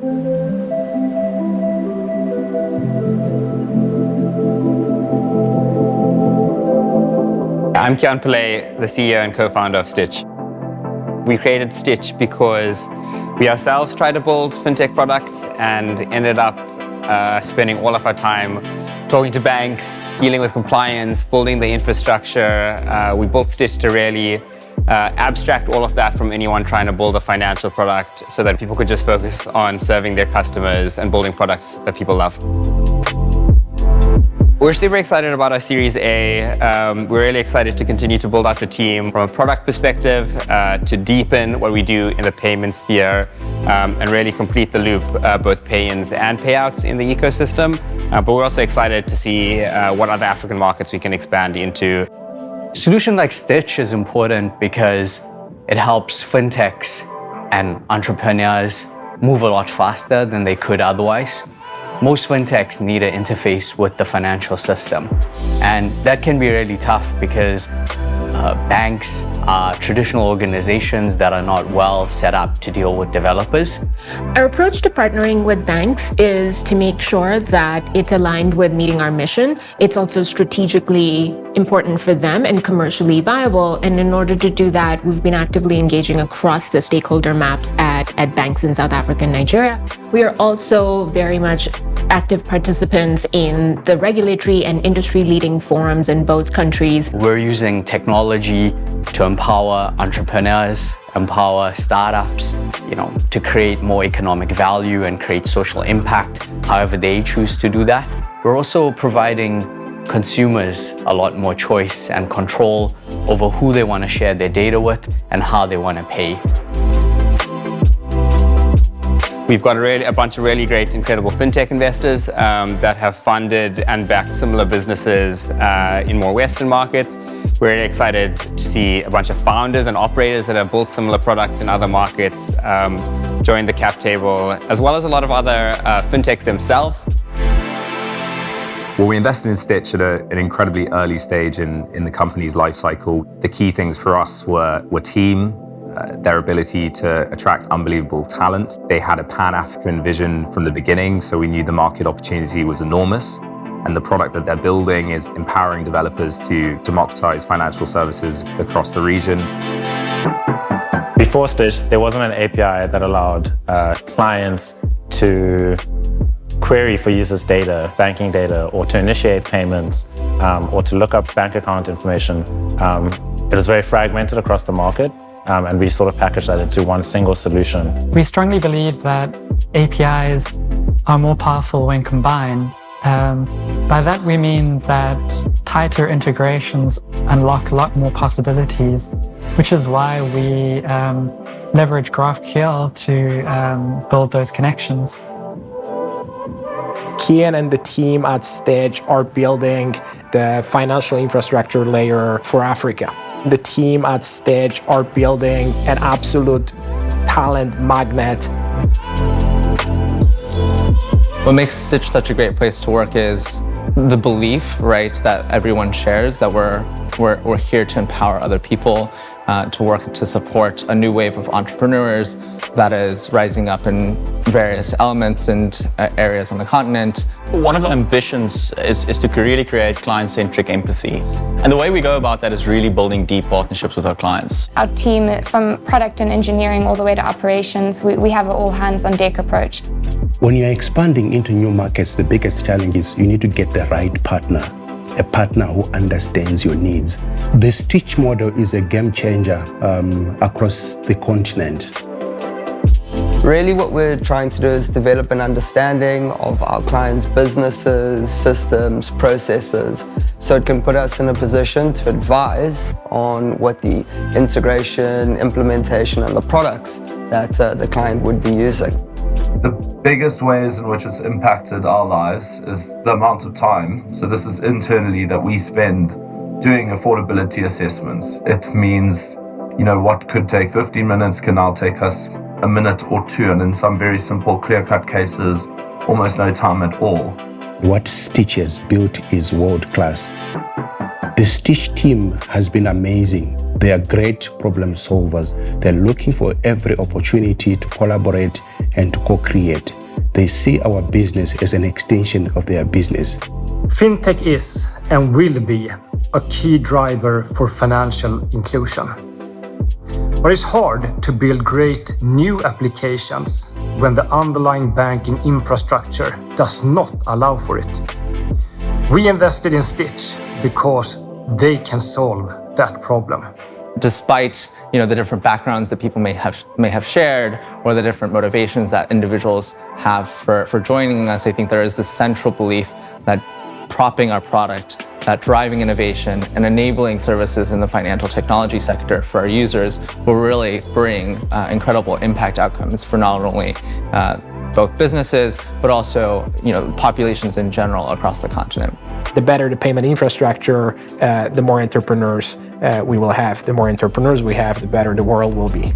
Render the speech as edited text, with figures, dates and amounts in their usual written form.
I'm Kiaan Pillay, the CEO and co-founder of Stitch. We created Stitch because we ourselves tried to build fintech products and ended up spending all of our time talking to banks, dealing with compliance, building the infrastructure. We built Stitch to really abstract all of that from anyone trying to build a financial product so that people could just focus on serving their customers and building products that people love. We're super excited about our Series A. We're really excited to continue to build out the team from a product perspective, to deepen what we do in the payment sphere, and really complete the loop, both pay-ins and payouts in the ecosystem. But we're also excited to see what other African markets we can expand into. A solution like Stitch is important because it helps fintechs and entrepreneurs move a lot faster than they could otherwise. Most fintechs need an interface with the financial system, and that can be really tough because banks are traditional organizations that are not well set up to deal with developers. Our approach to partnering with banks is to make sure that it's aligned with meeting our mission. It's also strategically important for them and commercially viable. And in order to do that, we've been actively engaging across the stakeholder maps at banks in South Africa and Nigeria. We are also very much active participants in the regulatory and industry-leading forums in both countries. We're using technology to empower entrepreneurs, empower startups, to create more economic value and create social impact, however they choose to do that. We're also providing consumers a lot more choice and control over who they want to share their data with and how they want to pay. We've got a bunch of really great, incredible fintech investors that have funded and backed similar businesses in more Western markets. We're really excited to see a bunch of founders and operators that have built similar products in other markets join the cap table, as well as a lot of other fintechs themselves. Well, we invested in Stitch at an incredibly early stage in the company's life cycle. The key things for us were team, their ability to attract unbelievable talent. They had a Pan-African vision from the beginning, so we knew the market opportunity was enormous. And the product that they're building is empowering developers to democratize financial services across the regions. Before Stitch, there wasn't an API that allowed clients to query for users' data, banking data, or to initiate payments, or to look up bank account information. It was very fragmented across the market. And we sort of packaged that into one single solution. We strongly believe that APIs are more powerful when combined. By that we mean that tighter integrations unlock a lot more possibilities, which is why we leverage GraphQL to build those connections. Kiaan and the team at Stitch are building the financial infrastructure layer for Africa. The team at Stitch are building an absolute talent magnet. What makes Stitch such a great place to work is the belief, right, that everyone shares, that we're here to empower other people, to work to support a new wave of entrepreneurs that is rising up in various elements and areas on the continent. One of our ambitions is to really create client-centric empathy. And the way we go about that is really building deep partnerships with our clients. Our team, from product and engineering all the way to operations, we have an all-hands-on-deck approach. When you're expanding into new markets, the biggest challenge is you need to get the right partner, a partner who understands your needs. The Stitch model is a game changer across the continent. Really what we're trying to do is develop an understanding of our clients' businesses, systems, processes, so it can put us in a position to advise on what the integration, implementation, and the products that the client would be using. The biggest ways in which it's impacted our lives is the amount of time. So this is internally that we spend doing affordability assessments. It means, what could take 15 minutes can now take us a minute or two, and in some very simple, clear-cut cases, almost no time at all. What Stitch has built is world-class. The Stitch team has been amazing. They are great problem solvers. They're looking for every opportunity to collaborate and to co-create. They see our business as an extension of their business. Fintech is and will be a key driver for financial inclusion. But it's hard to build great new applications when the underlying banking infrastructure does not allow for it. We invested in Stitch because they can solve that problem. Despite the different backgrounds that people may have shared, or the different motivations that individuals have for joining us, I think there is this central belief that propping our product, that driving innovation and enabling services in the financial technology sector for our users will really bring incredible impact outcomes for not only both businesses, but also populations in general across the continent. The better the payment infrastructure, the more entrepreneurs we will have. The more entrepreneurs we have, the better the world will be.